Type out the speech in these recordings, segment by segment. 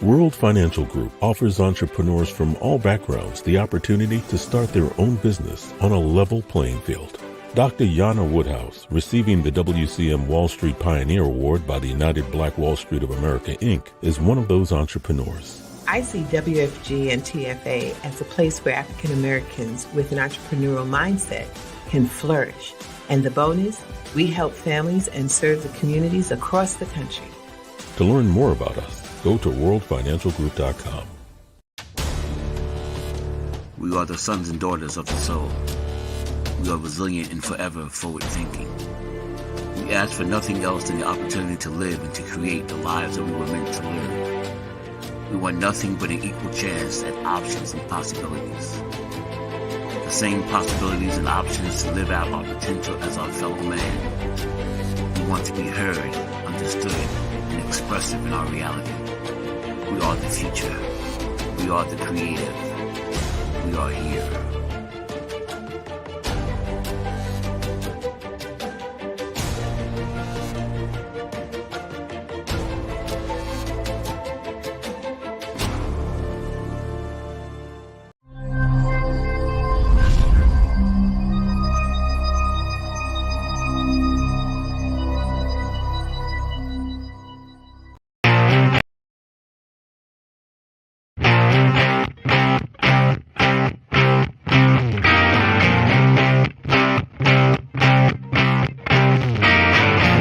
World Financial Group offers entrepreneurs from all backgrounds the opportunity to start their own business on a level playing field. Dr. Jana Woodhouse, receiving the WCM Wall Street Pioneer Award by the United Black Wall Street of America, Inc., is one of those entrepreneurs. I see WFG and TFA as a place where African Americans with an entrepreneurial mindset can flourish. And the bonus, we help families and serve the communities across the country. To learn more about us, go to worldfinancialgroup.com. We are the sons and daughters of the soul. We are resilient and forever forward-thinking. We ask for nothing else than the opportunity to live and to create the lives that we were meant to live. We want nothing but an equal chance at options and possibilities. The same possibilities and options to live out our potential as our fellow man. We want to be heard, understood, and expressive in our reality. We are the future. We are the creative. We are here.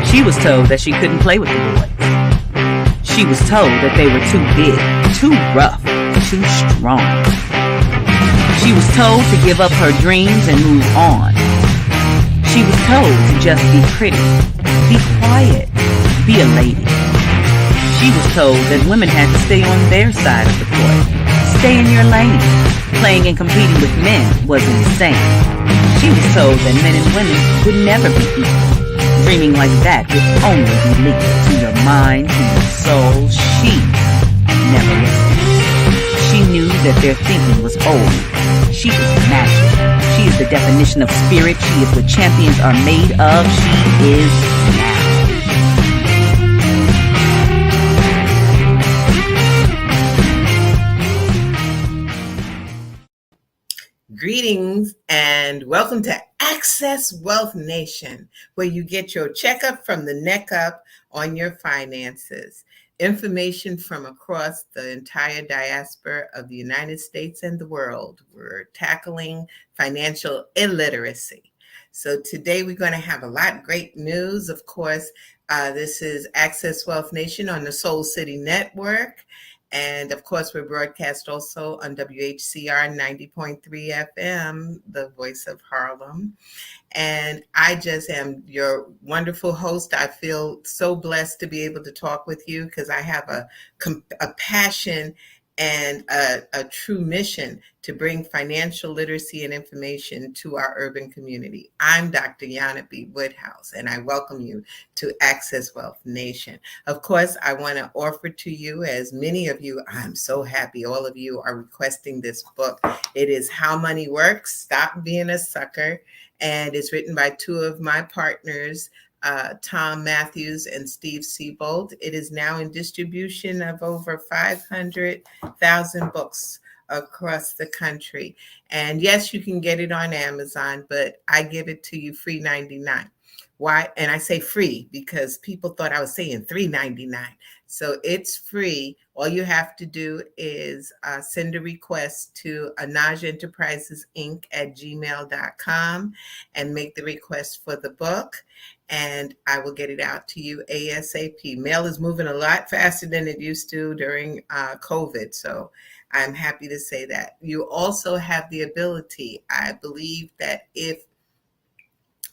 She was told that she couldn't play with the boys. She was told that they were too big, too rough, too strong. She was told to give up her dreams and move on. She was told to just be pretty, be quiet, be a lady. She was told that women had to stay on their side of the court, stay in your lane. Playing and competing with men wasn't the same. She was told that men and women would never be equal. Dreaming like that would only be linked to your mind, to your soul. She never listened. She knew that their thinking was old. She is magic. She is the definition of spirit. She is what champions are made of. She is now. Greetings and welcome to Access Wealth Nation, where you get your checkup from the neck up on your finances. Information from across the entire diaspora of the United States and the world. We're tackling financial illiteracy. So today we're going to have a lot of great news. Of course, this is Access Wealth Nation on the Soul City Network. And of course, we're broadcast also on WHCR 90.3 FM, the voice of Harlem. And I just am your wonderful host. I feel so blessed to be able to talk with you because I have a passion and a true mission to bring financial literacy and information to our urban community. I'm Dr. Jana B. Woodhouse, and I welcome you to Access Wealth Nation. Of course, I want to offer to you, as many of you, I'm so happy all of you are requesting this book. It is How Money Works, Stop Being a Sucker, and it's written by two of my partners, Tom Matthews and Steve Siebold. It is now in distribution of over 500,000 books across the country. And yes, you can get it on Amazon, but I give it to you free 99. Why? And I say free because people thought I was saying $3.99. So it's free. All you have to do is send a request to Anaj Enterprises Inc. at gmail.com and make the request for the book. And I will get it out to you ASAP. Mail is moving a lot faster than it used to during COVID. So I'm happy to say that. You also have the ability, I believe that if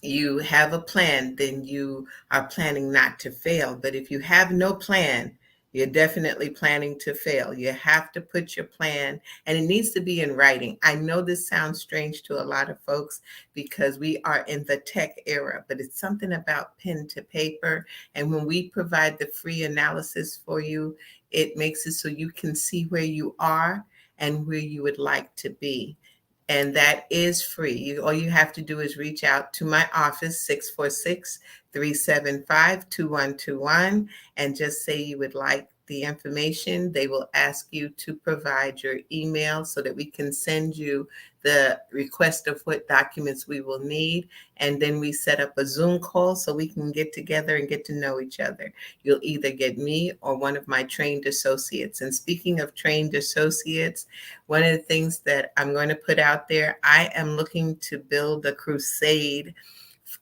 you have a plan, then you are planning not to fail. But if you have no plan, you're definitely planning to fail. You have to put your plan, and it needs to be in writing. I know this sounds strange to a lot of folks because we are in the tech era, but it's something about pen to paper. And when we provide the free analysis for you, it makes it so you can see where you are and where you would like to be. And that is free. All you have to do is reach out to my office, 646-375-2121, and just say you would like the information, they will ask you to provide your email so that we can send you the request of what documents we will need. And then we set up a Zoom call so we can get together and get to know each other. You'll either get me or one of my trained associates. And speaking of trained associates, one of the things that I'm going to put out there, I am looking to build a crusade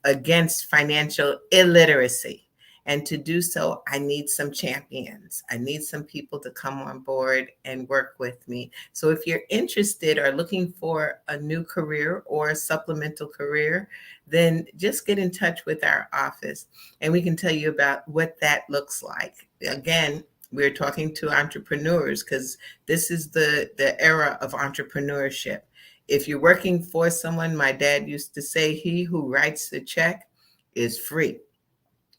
against financial illiteracy. And to do so, I need some champions. I need some people to come on board and work with me. So if you're interested or looking for a new career or a supplemental career, then just get in touch with our office and we can tell you about what that looks like. Again, we're talking to entrepreneurs because this is the era of entrepreneurship. If you're working for someone, my dad used to say, he who writes the check is free.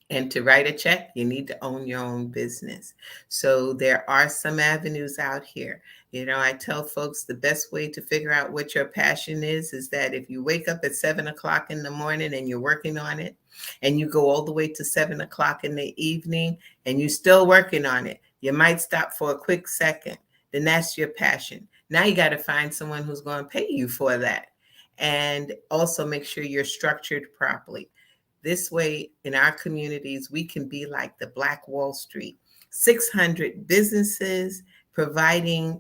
And to write a check, you need to own your own business. So there are some avenues out here. You know, I tell folks the best way to figure out what your passion is that if you wake up at 7 o'clock in the morning and you're working on it, and you go all the way to 7 o'clock in the evening and you're still working on it, you might stop for a quick second. Then that's your passion. Now you got to find someone who's going to pay you for that. And also make sure you're structured properly. This way, in our communities, we can be like the Black Wall Street, 600 businesses providing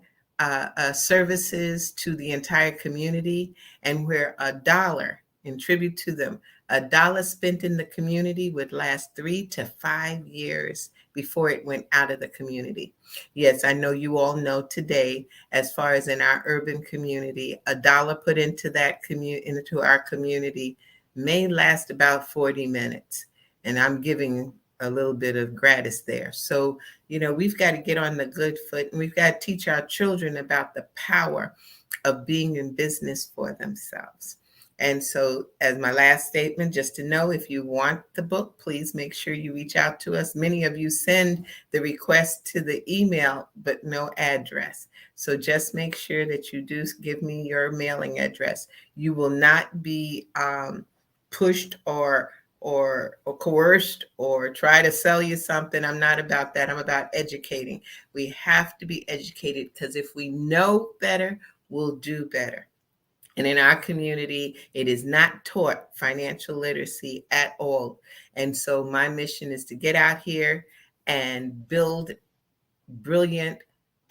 services to the entire community, and where $1, in tribute to them, $1 spent in the community would last 3 to 5 years before it went out of the community. Yes, I know you all know today, as far as in our urban community, $1 put into that into our community may last about 40 minutes. And I'm giving a little bit of gratis there. So, you know, we've got to get on the good foot and we've got to teach our children about the power of being in business for themselves. And so as my last statement, just to know, if you want the book, please make sure you reach out to us. Many of you send the request to the email, but no address. So just make sure that you do give me your mailing address. You will not be pushed or coerced or try to sell you something. I'm not about that. I'm about educating. We have to be educated because if we know better, we'll do better. And in our community, it is not taught financial literacy at all. And so my mission is to get out here and build brilliant,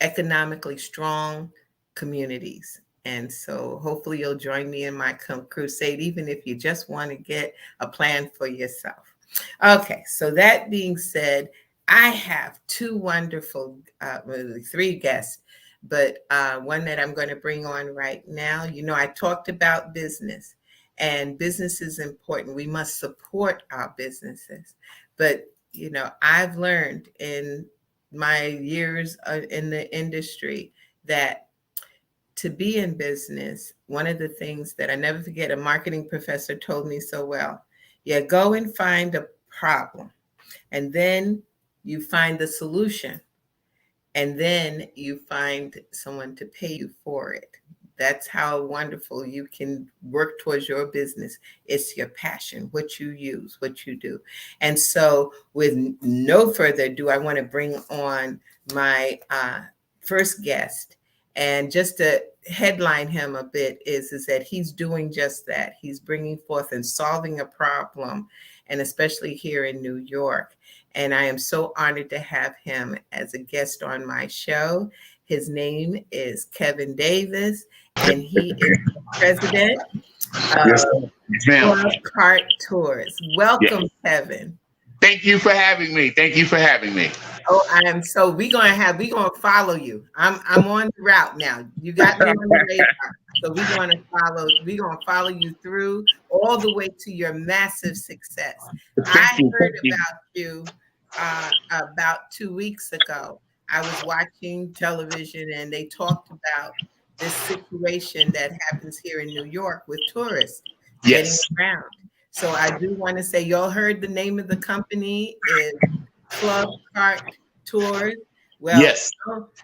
economically strong communities. And so hopefully you'll join me in my crusade, even if you just want to get a plan for yourself. Okay, so that being said, I have two wonderful, really 3 guests, but one that I'm going to bring on right now. You know, I talked about business, and business is important. We must support our businesses. But, you know, I've learned in my years in the industry that to be in business, one of the things that I never forget, a marketing professor told me so well, go and find a problem, and then you find the solution, and then you find someone to pay you for it. That's how wonderful you can work towards your business. It's your passion, what you use, what you do. And so with no further ado, I want to bring on my first guest. And just to headline him a bit is that he's doing just that. He's bringing forth and solving a problem, and especially here in New York. And I am so honored to have him as a guest on my show. His name is Kevin Davis, and he is the president of Klub Cart Tours. Welcome, Kevin. Thank you for having me. Thank you for having me. Oh, I am so we're gonna follow you. I'm on the route now. You got me on the radar. So we're gonna follow you through all the way to your massive success. I heard about you about 2 weeks ago. I was watching television and they talked about this situation that happens here in New York with tourists getting around. So I do want to say, y'all heard the name of the company is Klub Cart Tours. Well, yes.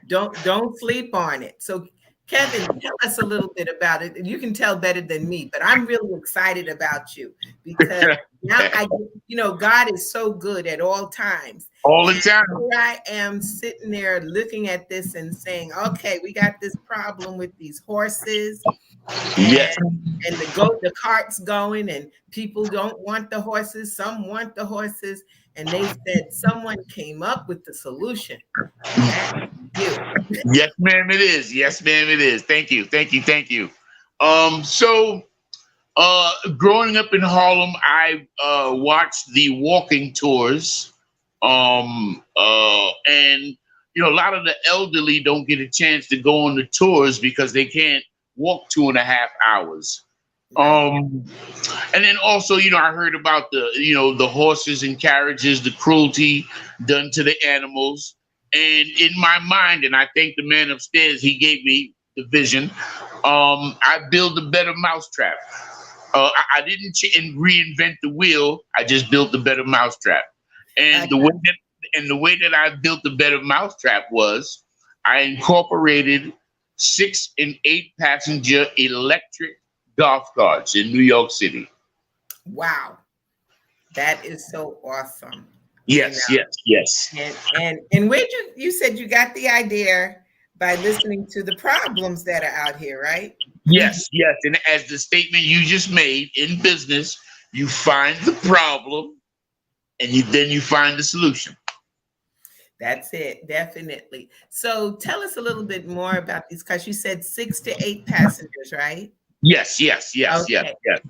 Don't sleep on it. So Kevin, tell us a little bit about it. You can tell better than me, but I'm really excited about you because now God is so good at all times. All the time. Here I am sitting there looking at this and saying, okay, we got this problem with these horses. Yes. And the cart's going, and people don't want the horses. Some want the horses. And they said someone came up with the solution. That's you. Yes, ma'am, it is. Yes, ma'am, it is. Thank you. Thank you. Thank you. So growing up in Harlem, I watched the walking tours. And you know, a lot of the elderly don't get a chance to go on the tours because they can't walk 2.5 hours. And then also, you know, I heard about the horses and carriages, the cruelty done to the animals. And in my mind, and I thank the man upstairs, he gave me the vision. I built a better mousetrap. I didn't reinvent the wheel. I just built a better mousetrap. And the way that I built the better mousetrap was I incorporated 6 and 8 passenger electric golf carts in New York City. Wow, that is so awesome. Yes, yes. And where you said you got the idea by listening to the problems that are out here, right? Yes. And as the statement you just made, in business, you find the problem and then you find the solution. That's it, definitely. So tell us a little bit more about these cars. You said 6 to 8 passengers, right? Yes. Okay.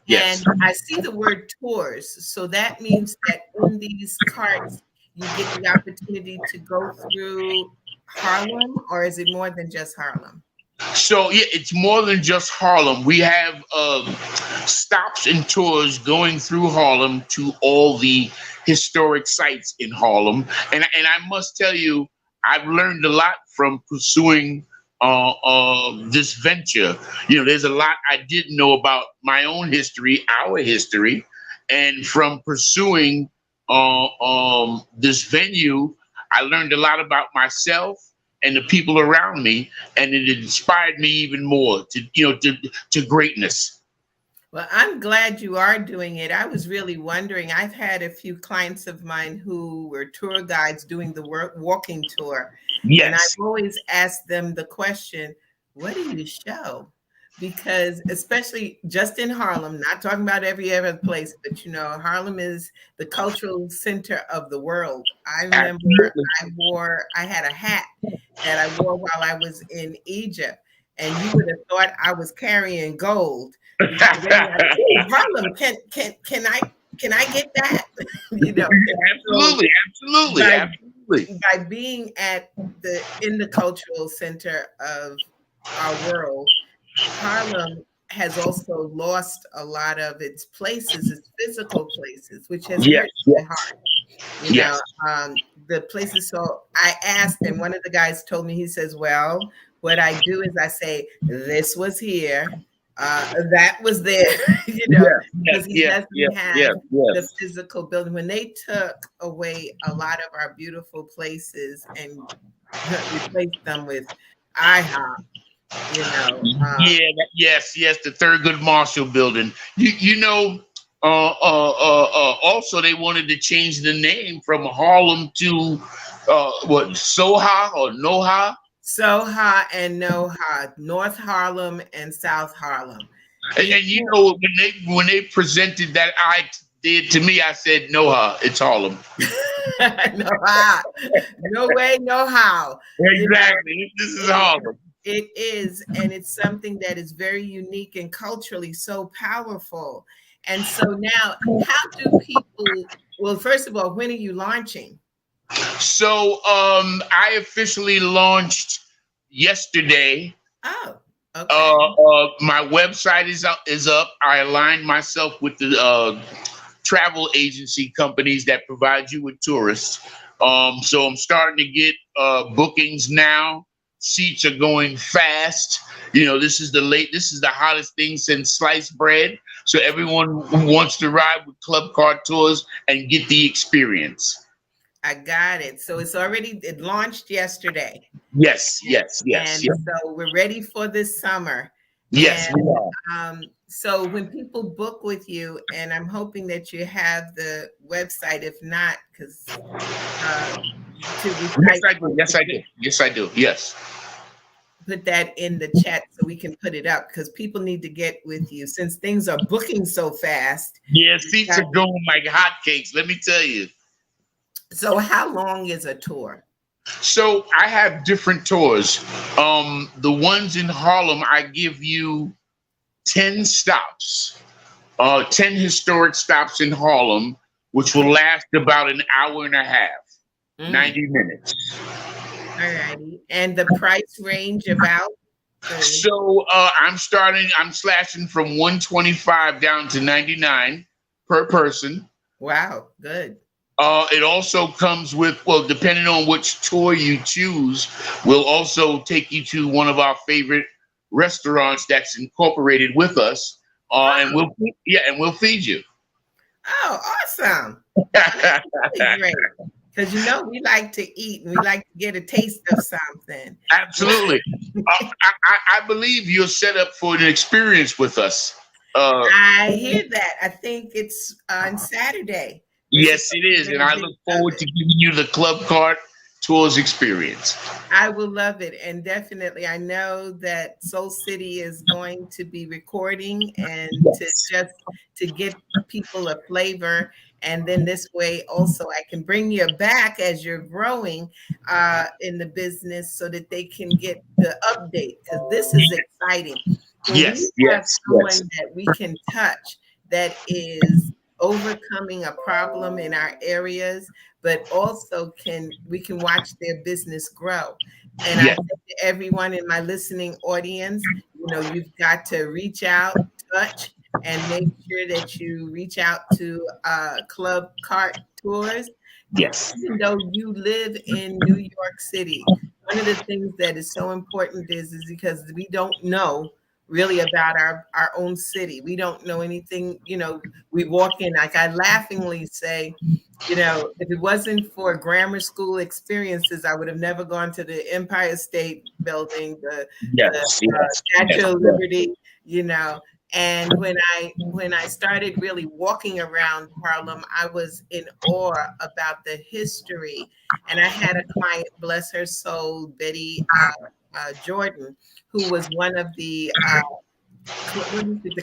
And I see the word tours. So that means that in these carts, you get the opportunity to go through Harlem, or is it more than just Harlem? So yeah, it's more than just Harlem. We have stops and tours going through Harlem to all the historic sites in Harlem. And I must tell you, I've learned a lot from pursuing this venture. You know, there's a lot I didn't know about my own history, our history, and from pursuing this venue, I learned a lot about myself and the people around me, and it inspired me even more to greatness. Well, I'm glad you are doing it. I was really wondering. I've had a few clients of mine who were tour guides doing the walking tour. Yes. And I've always asked them the question, what do you show? Because especially just in Harlem, not talking about every other place, but you know, Harlem is the cultural center of the world. I remember I had a hat that I wore while I was in Egypt, and you would have thought I was carrying gold. Harlem, can I get that? You know, absolutely. By being in the cultural center of our world, Harlem has also lost a lot of its places, its physical places, which has hurt my heart. You know, the places. So I asked, and one of the guys told me, he says, well, what I do is I say, this was here, that was there, you know, because he doesn't have the physical building. When they took away a lot of our beautiful places and replaced them with IHOP, you know. Yes, the Thurgood Marshall building. Also, they wanted to change the name from Harlem to Soha or Noha? Soha and Noha, North Harlem and South Harlem. And you know, when they presented that idea to me, I said, Noha, it's Harlem. Noha. No way, no how. Exactly. You know, this is Harlem. It is, and it's something that is very unique and culturally so powerful. And so now, how do people, well, first of all, when are you launching? So I officially launched yesterday. Oh, okay. My website is up. I aligned myself with the travel agency companies that provide you with tourists. So I'm starting to get bookings now. Seats are going fast. You know, this is the hottest thing since sliced bread. So everyone who wants to ride with Club Car Tours and get the experience. I got it. So it launched yesterday. Yes. So we're ready for this summer. Yes, and, we are. So when people book with you, and I'm hoping that you have the website, if not, because to Yes, recite, I do. Yes, I do. Yes, I do. Yes. put that in the chat so we can put it up, because people need to get with you since things are booking so fast. Yeah, seats are going like hotcakes. Let me tell you. So how long is a tour? So I have different tours. The ones in Harlem, I give you 10 stops, 10 historic stops in Harlem, which will last about an hour and a half, 90 minutes. All righty. And the price range about? So I'm slashing from 125 down to 99 per person. Wow, good. It also comes with, well, depending on which tour you choose, we'll also take you to one of our favorite restaurants that's incorporated with us, and we'll feed you. Oh, awesome! That's really great, because we like to eat and we like to get a taste of something. Absolutely. I believe you're set up for an experience with us. I hear that. I think it's on Saturday. Yes, it is, and I look forward to giving you the Club Card Tours experience. I will love it, and definitely, I know that Soul City is going to be recording, and to get people a flavor, and then this way also I can bring you back as you're growing in the business, so that they can get the update, because this is exciting. When we have someone that we can touch that is overcoming a problem in our areas, but also we can watch their business grow. And I think to everyone in my listening audience, you've got to reach out, touch, and make sure that you reach out to Club Cart Tours. Yes. Even though you live in New York City, one of the things that is so important is because we don't know really about our own city. We don't know anything, we walk in, like I laughingly say, if it wasn't for grammar school experiences, I would have never gone to the Empire State Building, the Statue of Liberty, And when I started really walking around Harlem, I was in awe about the history. And I had a client, bless her soul, Betty Jordan, who was one of the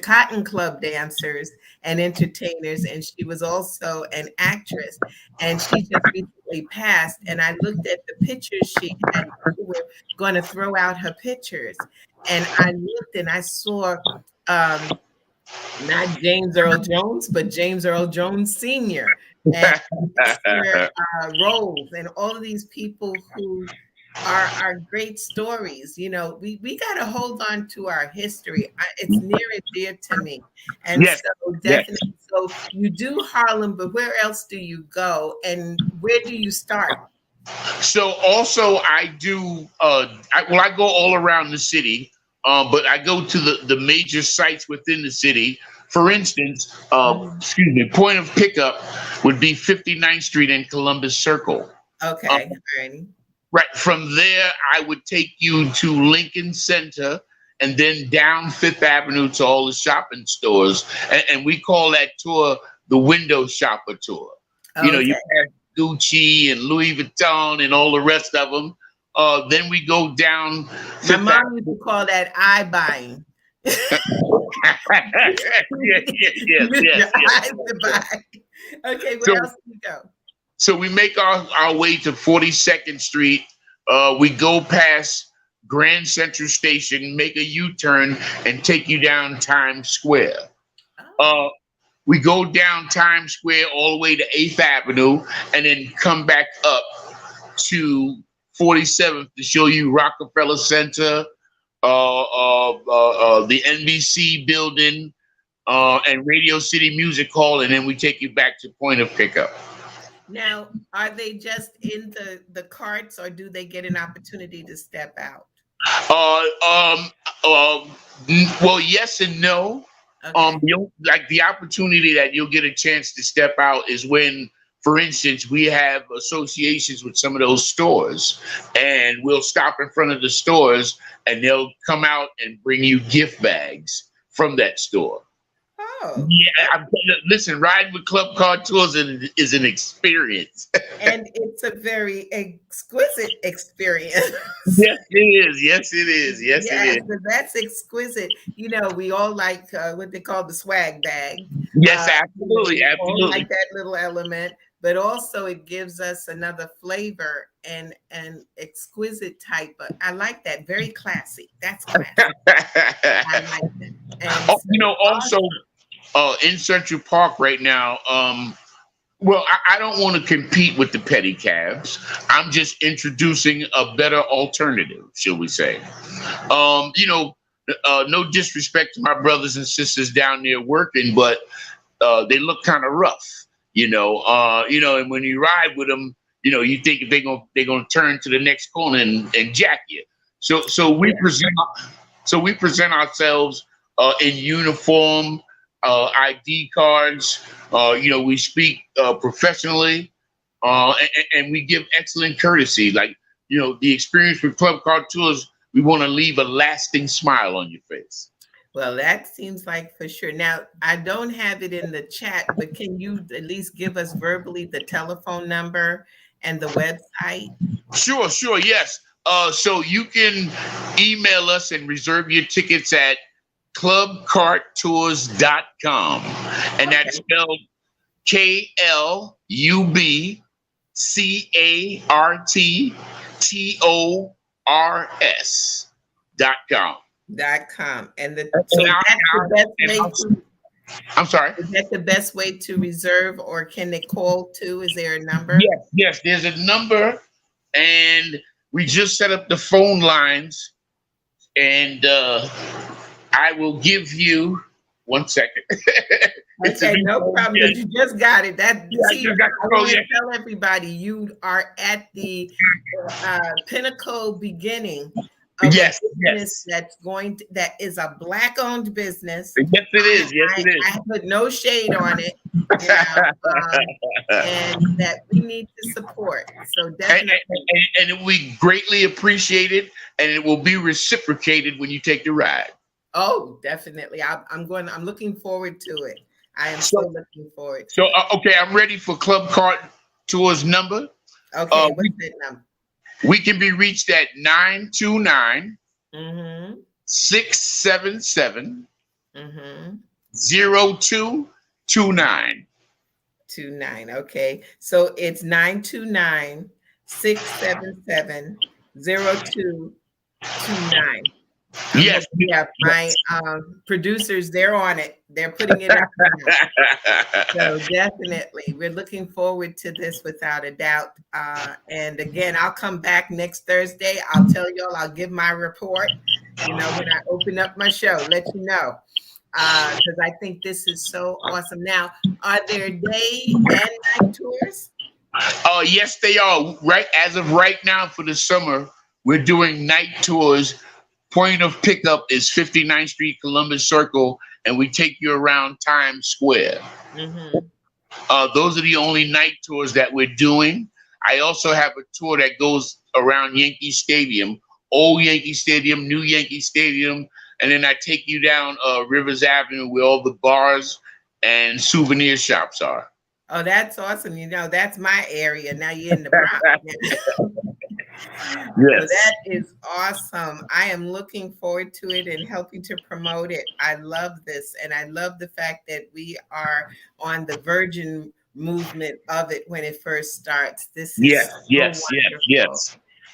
Cotton Club dancers and entertainers, and she was also an actress. And she just recently passed. And I looked at the pictures she had. We were going to throw out her pictures, and I looked and I saw not James Earl Jones, but James Earl Jones Sr. and Rose, and all of these people who are great stories. We got to hold on to our history. It's near and dear to me. And so definitely, so you do Harlem, but where else do you go, and where do you start? So also I do, I go all around the city, but I go to the major sites within the city. For instance, point of pickup would be 59th Street and Columbus Circle. Okay. Right. From there, I would take you to Lincoln Center and then down Fifth Avenue to all the shopping stores. And we call that tour the Window Shopper Tour. Okay. You have Gucci and Louis Vuitton and all the rest of them. Then we go down. My mom used to call that eye buying. Yes. Okay, where else do you go? So we make our way to 42nd Street. We go past Grand Central Station, make a U-turn, and take you down Times Square. We go down Times Square all the way to 8th Avenue, and then come back up to 47th to show you Rockefeller Center, the NBC building, and Radio City Music Hall, and then we take you back to point of pickup. Now, are they just in the carts, or do they get an opportunity to step out? Well, yes and no. Okay. The opportunity that you'll get a chance to step out is when, for instance, we have associations with some of those stores, and we'll stop in front of the stores, and they'll come out and bring you gift bags from that store. Oh, Yeah, listen, riding with Club Car Tours is an experience. and it's a very exquisite experience. Yes, it is. Yes, it is. Yes, it Yes, is. but that's exquisite. You know, we all like what they call the swag bag. Yes, You know, absolutely, we all absolutely. like that little element, but also it gives us another flavor and an exquisite type. But I like that. Very classy. That's classy. I like it. And Oh, so also in Central Park right now. Well, I don't want to compete with the pedicabs. I'm just introducing a better alternative, shall we say? No disrespect to my brothers and sisters down there working, but they look kind of rough, and when you ride with them, you think they're gonna turn to the next corner and jack you. So we present ourselves in uniform, ID cards. We speak professionally, and we give excellent courtesy. Like the experience with Club Car Tours, we want to leave a lasting smile on your face. well, that seems like for sure. Now, I don't have it in the chat, but can you at least give us verbally the telephone number and the website? Sure, yes. So you can email us and reserve your tickets at clubcartours.com. And that's spelled KLUBCARTTORS.com. .com. And And so I'll- that's the best way to, I'm sorry. is that the best way to reserve, or can they call too? Is there a number? Yes, there's a number, and we just set up the phone lines, and I will give you 1 second. Okay, no problem. Because you just got it. That I see, just got I to go, want to yeah. tell everybody you are at the pinnacle beginning of Yes, a business that is a Black-owned business. Yes, it is. Yes, it is. I put no shade on it, and that we need to support. So definitely. And we greatly appreciate it, and it will be reciprocated when you take the ride. Oh, definitely. I'm looking forward to it. I am so looking forward. So, okay, I'm ready for Club Car Tours number. Okay, what's that number? We can be reached at 929 Mm-hmm. 677 Mm-hmm. 0229. 29. Okay. So it's 929-677-0229. Yes. Yeah, my producers, they're on it. They're putting it up now. So definitely, we're looking forward to this without a doubt. And again, I'll come back next Thursday. I'll tell y'all, I'll give my report, when I open up my show, let you know. Because I think this is so awesome. Now, are there day and night tours? Yes, they are. Right as of right now for the summer, we're doing night tours. Point of pickup is 59th Street, Columbus Circle, and we take you around Times Square. Mm-hmm. Those are the only night tours that we're doing. I also have a tour that goes around Yankee Stadium, old Yankee Stadium, new Yankee Stadium, and then I take you down Rivers Avenue where all the bars and souvenir shops are. Oh, that's awesome. That's my area. Now you're in the Bronx. Yes. So that is awesome. I am looking forward to it and helping to promote it. I love this. And I love the fact that we are on the virgin movement of it when it first starts. This is Yes.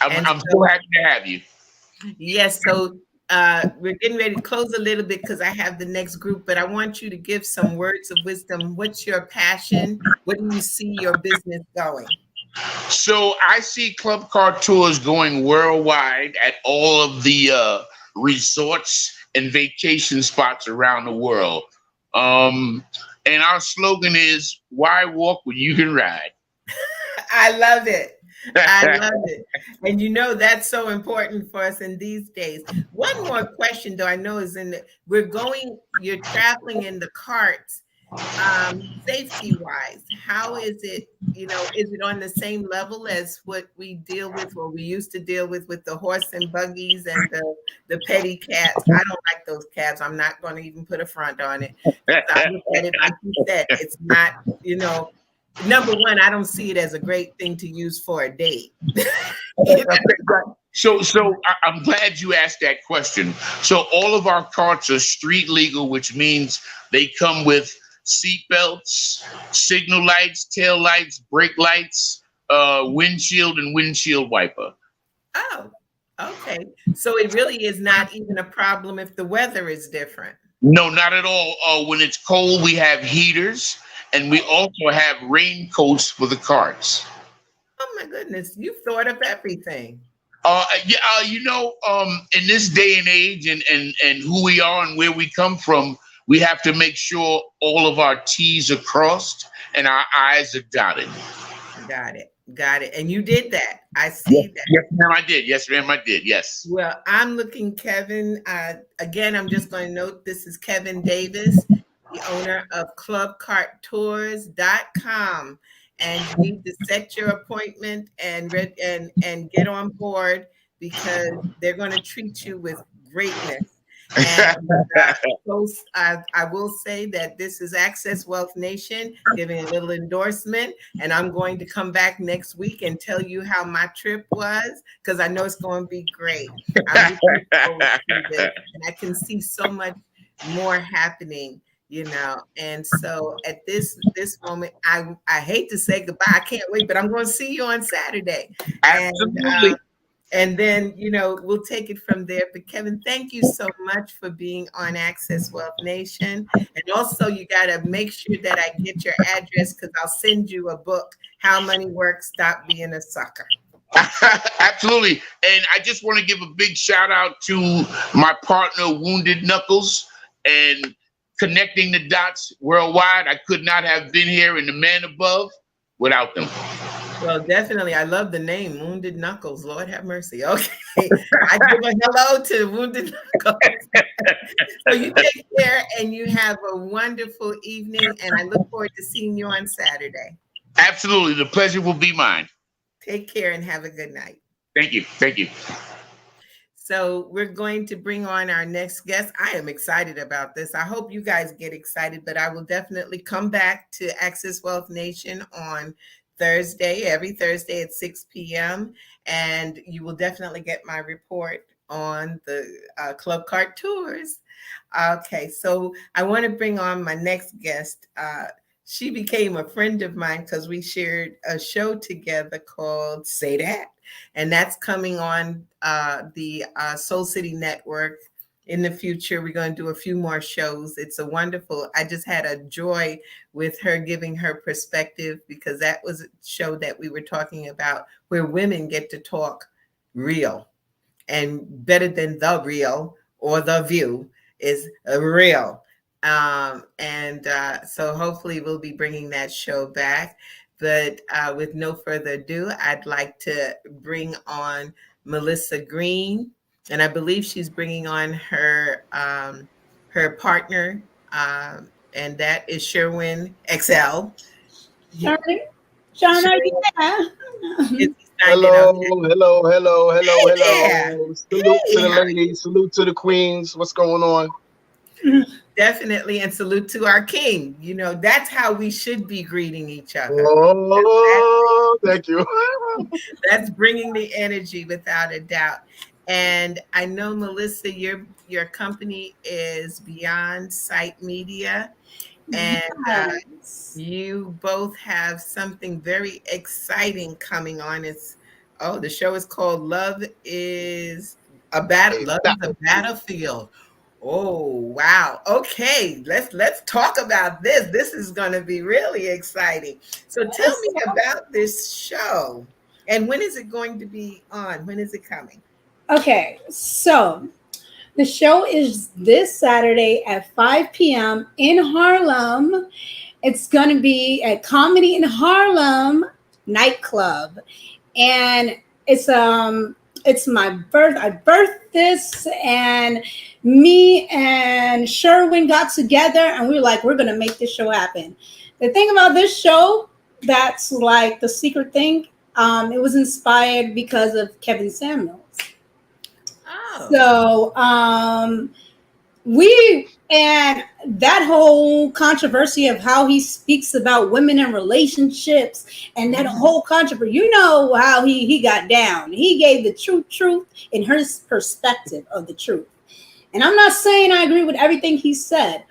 I'm so happy to have you. Yes. So we're getting ready to close a little bit because I have the next group, but I want you to give some words of wisdom. What's your passion? Where do you see your business going? So I see Club Car Tours going worldwide at all of the resorts and vacation spots around the world. And our slogan is, why walk when you can ride? I love it. I love it. And that's so important for us in these days. One more question, though, I know you're traveling in the carts. Safety wise, how is it, is it on the same level as what we deal with, or we used to deal with the horse and buggies and the petty cats? I don't like those cats. I'm not going to even put a front on it. I look at it like you said, it's not, number one, I don't see it as a great thing to use for a date. So I'm glad you asked that question. So all of our carts are street legal, which means they come with seat belts, signal lights, tail lights, brake lights, windshield and windshield wiper. Oh, okay. So it really is not even a problem if the weather is different. No, not at all. When it's cold, we have heaters, and we also have raincoats for the carts. Oh my goodness, you've thought of everything. In this day and age and who we are and where we come from, we have to make sure all of our T's are crossed and our I's are dotted. Got it. And you did that. I see that. Yes, ma'am, I did. Yes, ma'am, I did. Yes. Well, I'm looking, Kevin. Again, I'm just going to note this is Kevin Davis, the owner of clubcarttours.com. And you need to set your appointment and get on board, because they're going to treat you with greatness. And I will say that this is Access Wealth Nation giving a little endorsement, and I'm going to come back next week and tell you how my trip was, because I know it's going to be great. I'm looking forward to this, and I can see so much more happening. And so at this moment, I hate to say goodbye. I can't wait, but I'm going to see you on Saturday. Absolutely. And then, we'll take it from there. But Kevin, thank you so much for being on Access Wealth Nation. And also, you got to make sure that I get your address, because I'll send you a book, How Money Works, Stop Being a Sucker. Absolutely. And I just want to give a big shout out to my partner, Wounded Knuckles, and connecting the dots worldwide. I could not have been here in the man above without them. Well, definitely. I love the name, Wounded Knuckles. Lord have mercy. Okay. I give a hello to Wounded Knuckles. So you take care and you have a wonderful evening. And I look forward to seeing you on Saturday. Absolutely. The pleasure will be mine. Take care and have a good night. Thank you. Thank you. So we're going to bring on our next guest. I am excited about this. I hope you guys get excited, but I will definitely come back to Access Wealth Nation on Thursday, every Thursday at 6 p.m. And you will definitely get my report on the Club Cart Tours. Okay, so I want to bring on my next guest. She became a friend of mine because we shared a show together called Say That. And that's coming on the Soul City Network. In the future, we're going to do a few more shows. It's a wonderful, I just had a joy with her giving her perspective, because that was a show that we were talking about where women get to talk real, and better than the real or the view is real. So hopefully we'll be bringing that show back. But with no further ado, I'd like to bring on Melissa Green. And I believe she's bringing on her partner, and that is Sherwin XL. Jana, yeah. Hello. Yeah. Salute to the ladies. Salute to the queens. What's going on? Definitely. And salute to our king. That's how we should be greeting each other. Oh, thank you. That's bringing the energy without a doubt. And I know, Melissa, your company is Beyond Sight Media, and you both have something very exciting coming on. The show is called Love is a Battlefield. Oh, wow. Okay, let's talk about this. This is going to be really exciting. So tell me about this show, and when is it going to be on? When is it coming? Okay, so the show is this Saturday at 5 p.m. in Harlem. It's going to be at Comedy in Harlem nightclub, and it's It's my birth. I birthed this, and me and Sherwin got together, and we were like, we're gonna make this show happen. The thing about this show, that's like the secret thing. It was inspired because of Kevin Samuels. Oh. So we and that whole controversy of how he speaks about women and relationships and that whole controversy, you know how he got down. He gave the truth in his perspective of the truth. And I'm not saying I agree with everything he said.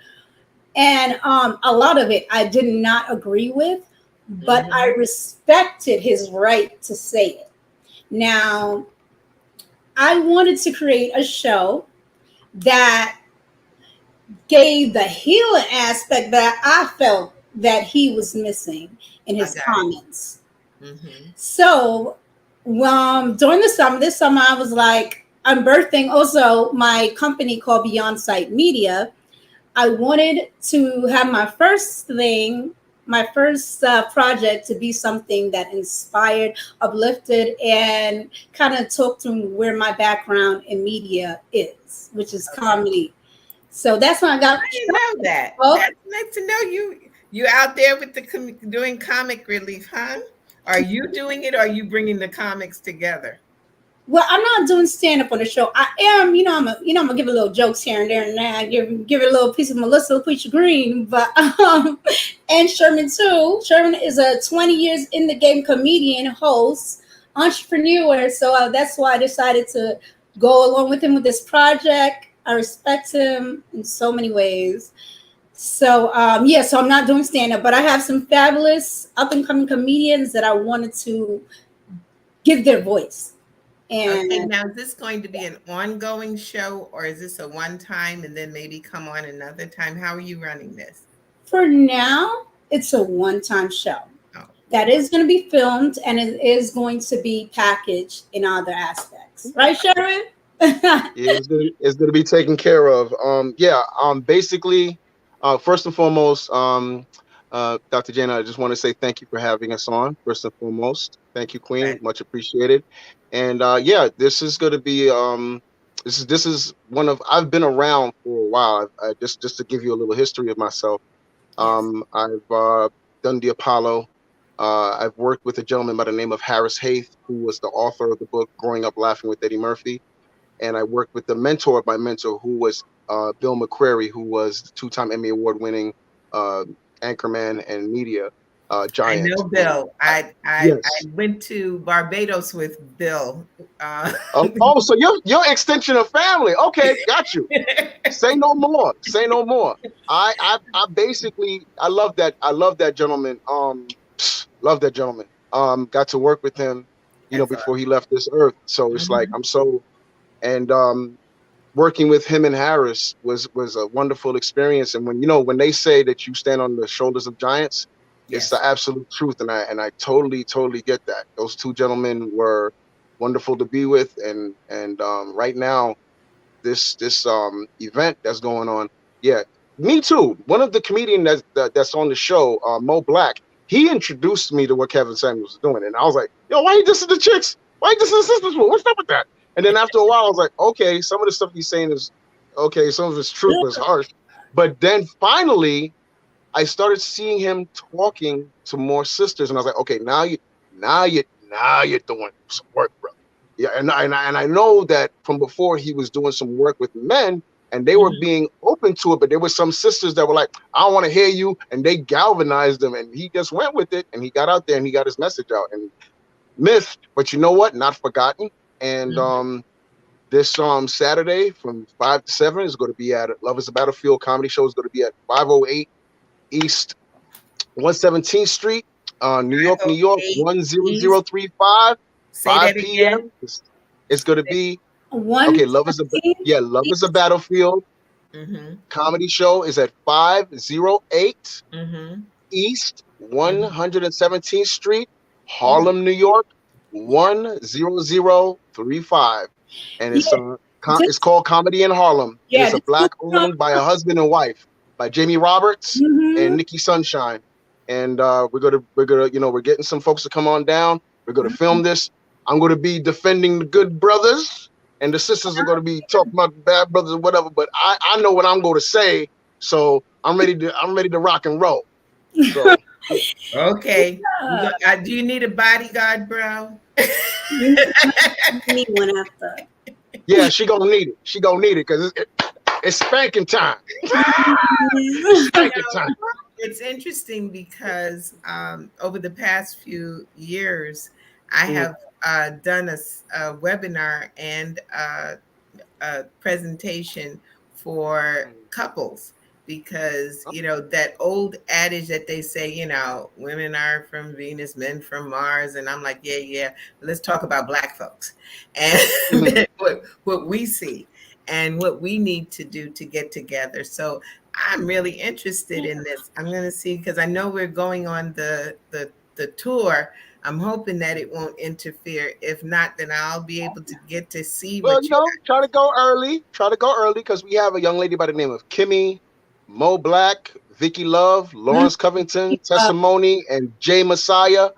And a lot of it I did not agree with, but I respected his right to say it. Now, I wanted to create a show that gave the healing aspect that I felt that he was missing in his comments. So during this summer, I was like, I'm birthing also my company called Beyond Sight Media. I wanted to have my first project to be something that inspired, uplifted, and kind of talked to where my background in media is, which is comedy. So that's when I got. I didn't know that. Oh. That's nice to know you out there with doing comic relief, huh? Are you doing it? Or are you bringing the comics together? Well, I'm not doing stand up on the show. I am, I'm gonna give a little jokes here and there, and I give it a little piece of Melissa Loquessa Green, but and Sherman too. Sherman is a 20 years in the game comedian, host, entrepreneur. So that's why I decided to go along with him with this project. I respect him in so many ways. So so I'm not doing stand up, but I have some fabulous up and coming comedians that I wanted to give their voice. And okay, now is this going to be an ongoing show, or is this a one time and then maybe come on another time? How are you running this? For now, it's a one-time show. Oh. That is going to be filmed, and it is going to be packaged in other aspects. Right, Sharon? It's going to be taken care of. Basically, first and foremost, Dr. Jana, I just want to say thank you for having us on. First and foremost, thank you, Queen. Right. Much appreciated. And this is going to be this is one of, I've been around for a while. Just to give you a little history of myself. I've done the Apollo. I've worked with a gentleman by the name of Harris Haith, who was the author of the book Growing Up Laughing with Eddie Murphy. And I worked with the mentor of my mentor, who was Bill McQuarrie, who was the 2-time Emmy Award-winning anchorman and media giant. I know Bill. I Yes. I went to Barbados with Bill. So your extension of family. Okay, got you. Say no more. Say no more. I basically I love that gentleman. Love that gentleman. Got to work with him, before he left this earth. So it's like I'm so. And working with him and Harris was a wonderful experience. And when they say that you stand on the shoulders of giants, it's the absolute truth. And I totally get that. Those two gentlemen were wonderful to be with. And right now, this event that's going on, me too. One of the comedians that's on the show, Mo Black, he introduced me to what Kevin Samuels was doing, and I was like, yo, why you dissing the chicks? Why you dissing the sisters? What's up with that? And then after a while, I was like, okay, some of the stuff he's saying is okay. Some of it's true, but it's harsh. But then finally, I started seeing him talking to more sisters, and I was like, okay, now you're doing some work, bro. Yeah, and I know that from before he was doing some work with men, and they were being open to it, but there were some sisters that were like, I don't want to hear you, and they galvanized him, and he just went with it, and he got out there and he got his message out, and missed, but you know what? Not forgotten. And this Saturday from 5 to 7 is going to be at Love is a Battlefield comedy show. Is going to be at 508 East 117th Street, New York, 10035. Say 5 that p.m. again. It's going to be okay. Love is a Battlefield. Comedy show is at 508 East 117th Street, Harlem, New York, 10035, and it's called Comedy in Harlem. Yeah, it's a black owned by a husband and wife by Jamie Roberts and Nikki Sunshine, and we're gonna we're getting some folks to come on down. We're gonna film this. I'm going to be defending the good brothers, and the sisters are going to be talking about the bad brothers or whatever. But I know what I'm going to say, so I'm ready to rock and roll. So Okay. Yeah. Do you need a bodyguard, bro? You need one after. yeah, she gonna need it. She gonna need it because it's spanking time. Spanking time. It's interesting because over the past few years, I have done a webinar and a presentation for couples because that old adage that they say, women are from Venus, men from Mars, and I'm like, yeah, let's talk about Black folks and what we see and what we need to do to get together. So I'm really interested in this. I'm going to see, because I know we're going on the tour. I'm hoping that it won't interfere. If not, then I'll be able to get to see Well, what you try to go early. Try to go early because we have a young lady by the name of Kimmy, Mo Black, Vicky Love, Lawrence Covington, Testimony, and Jay Messiah.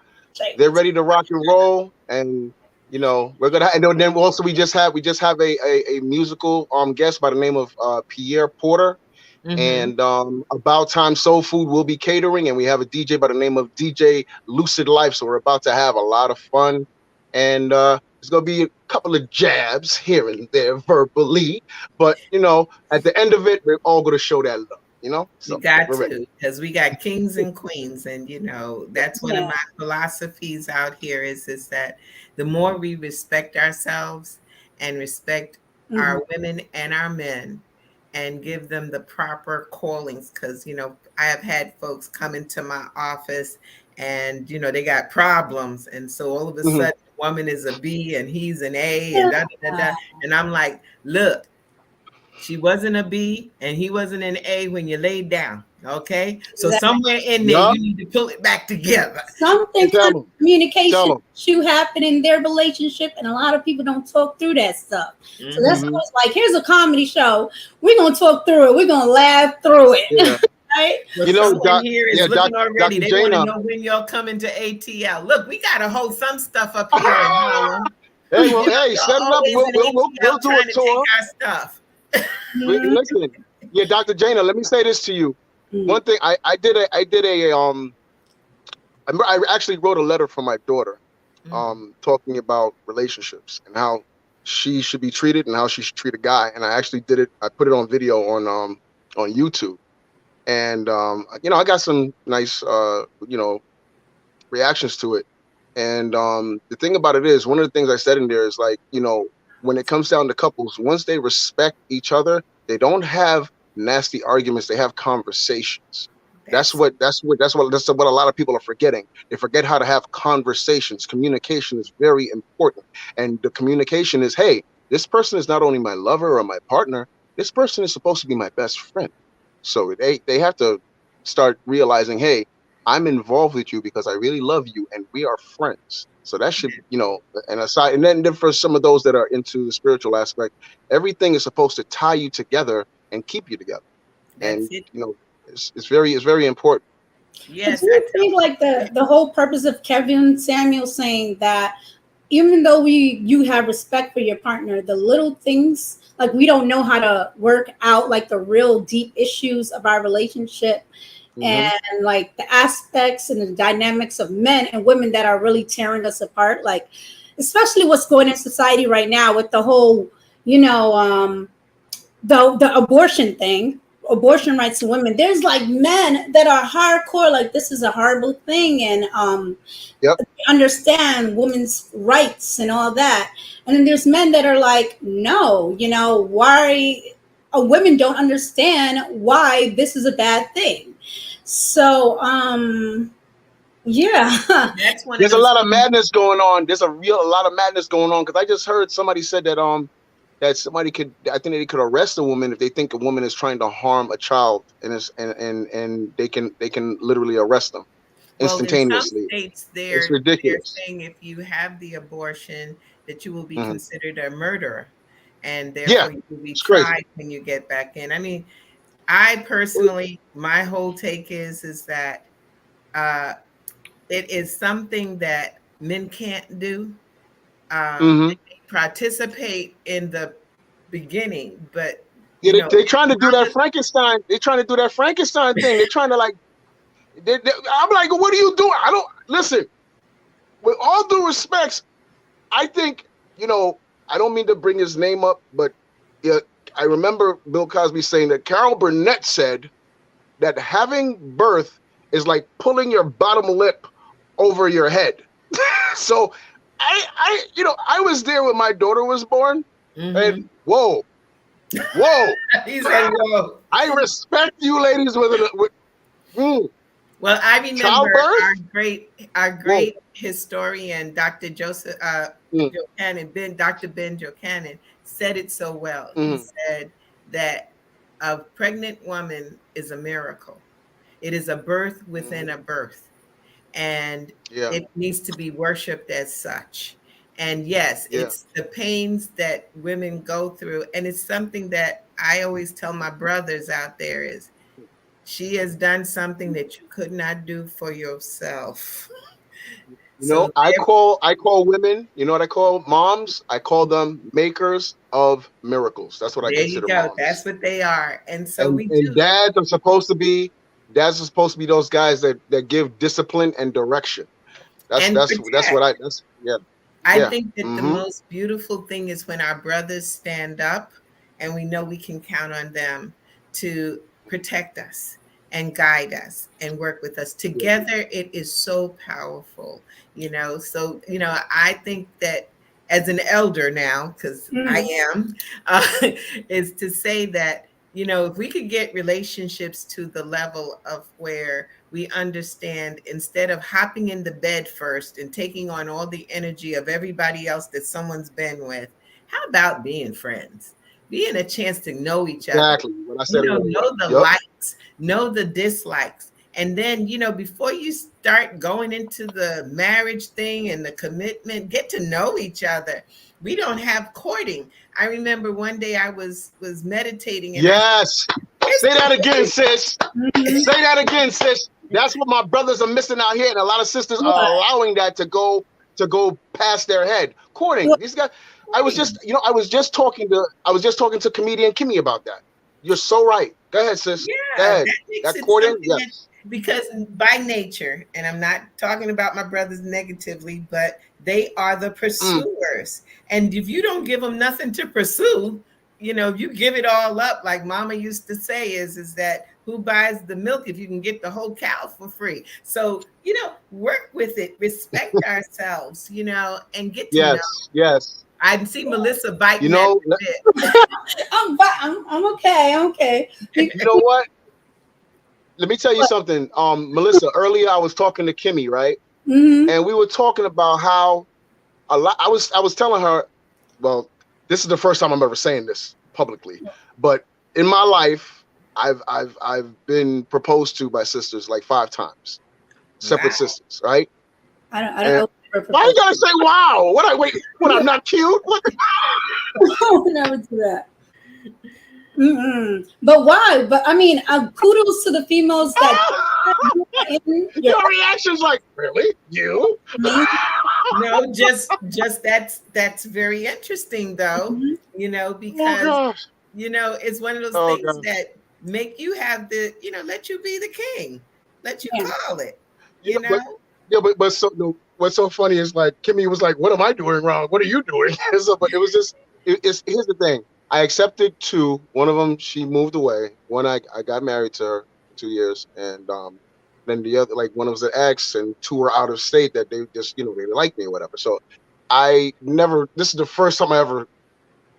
They're ready to rock and roll, and we're gonna. And then also we just have a musical guest by the name of Pierre Porter. And About Time Soul Food will be catering, and we have a DJ by the name of DJ Lucid Life. So we're about to have a lot of fun, and there's gonna be a couple of jabs here and there verbally, but at the end of it, we're all gonna show that love. So we got to, because we got kings and queens, and that's one of my philosophies out here is that the more we respect ourselves and respect our women and our men, and give them the proper callings, because I have had folks come into my office and they got problems, and so all of a sudden the woman is a B and he's an A, and and I'm like, look, she wasn't a B and he wasn't an A when you laid down. Okay, so somewhere in there you need to pull it back together. Something kind of communication issue happen in their relationship, and a lot of people don't talk through that stuff. So that's always like, here's a comedy show. We're gonna talk through it. We're gonna laugh through it. Yeah. Right? Here is looking already. They want to know when y'all coming to ATL. Look, we gotta hold some stuff up here in Harlem. Hey, set it up. We'll do a tour. Our stuff. Listen, Dr. Jana, let me say this to you. One thing I actually wrote a letter for my daughter, talking about relationships and how she should be treated and how she should treat a guy. And I actually did it. I put it on video on YouTube, and I got some nice reactions to it. And the thing about it is, one of the things I said in there is like, when it comes down to couples, once they respect each other, they don't have nasty arguments. They have conversations. That's what a lot of people are forgetting. They forget how to have conversations. Communication is very important. And the communication is, hey, this person is not only my lover or my partner, this person is supposed to be my best friend. So they have to start realizing, hey, I'm involved with you because I really love you and we are friends. So that should, and aside, and then for some of those that are into the spiritual aspect, everything is supposed to tie you together and keep you together. It's very important. Yes. Do you think like the whole purpose of Kevin Samuel saying that even though you have respect for your partner, the little things, like we don't know how to work out like the real deep issues of our relationship, and like the aspects and the dynamics of men and women that are really tearing us apart, like especially what's going in society right now with the whole, the abortion thing, abortion rights to women. There's like men that are hardcore, like this is a horrible thing, and understand women's rights and all that. And then there's men that are like, no, why women don't understand why this is a bad thing. So there's a lot of madness going on. There's a lot of madness going on, because I just heard somebody said that that somebody I think they could arrest a woman if they think a woman is trying to harm a child, and they can literally arrest them instantaneously. Well, in some states, it's ridiculous. They're saying if you have the abortion that you will be considered a murderer, and therefore you will be tried when you get back in. I mean, I personally, my whole take is that it is something that men can't do. They participate in the beginning, but they're trying to do that Frankenstein. They're trying to do that Frankenstein thing. They're trying to like. I'm like, what are you doing? I don't listen. With all due respects, I think I don't mean to bring his name up, but I remember Bill Cosby saying that Carol Burnett said that having birth is like pulling your bottom lip over your head. So I was there when my daughter was born, and whoa. He said, "Whoa." I respect you, ladies. Well, I remember Childbirth? our great historian, Dr. Joseph Johannan, Dr. Ben Johannan, said it so well. He said that a pregnant woman is a miracle. It is a birth within a birth, and it needs to be worshipped as such. And yes, it's the pains that women go through, and it's something that I always tell my brothers out there is, she has done something that you could not do for yourself. I call women, you know what I call moms? I call them makers of miracles. That's what I consider moms. That's what they are. And so dads are supposed to be those guys that give discipline and direction. I think that the most beautiful thing is when our brothers stand up and we know we can count on them to protect us and guide us and work with us together. It is so powerful, so I think that as an elder now, because I am, is to say that if we could get relationships to the level of where we understand, instead of hopping in the bed first and taking on all the energy of everybody else that someone's been with, how about being friends? Being a chance to know each other. Exactly what I said. Know the likes, know the dislikes. And then, before you start going into the marriage thing and the commitment, get to know each other. We don't have courting. I remember one day I was meditating. And say that again, sis. Say that again, sis. That's what my brothers are missing out here, and a lot of sisters are allowing that to go past their head. Courting. These guys. I was just talking to comedian Kimmy about that. You're so right. Go ahead, sis. Go ahead. That courting, because by nature, and I'm not talking about my brothers negatively, but they are the pursuers. And if you don't give them nothing to pursue, you give it all up, like Mama used to say, is that who buys the milk if you can get the whole cow for free? So, work with it, respect ourselves, and get to know. Yes. I see Melissa biting I'm okay. You know what? Let me tell you something. Melissa, earlier I was talking to Kimmy, right? And we were talking about how a lot. I was telling her, well, this is the first time I'm ever saying this publicly, but in my life, I've been proposed to by sisters like 5 times, separate sisters, right? I don't know. Why you gotta say wow? What I'm not cute? What? I would never do that. But why? But I mean, kudos to the females that your reaction's like, really? You? No, just that's very interesting though. Because it's one of those things that make you have the, let you be the king, let you call it. But what's so funny is like Kimmy was like, "What am I doing wrong? What are you doing?" But it was just, here's the thing. I accepted 2. One of them, she moved away. One, I got married to her for 2 years, and then the other, like one was an ex, and 2 were out of state that they just, they liked me or whatever. So this is the first time I ever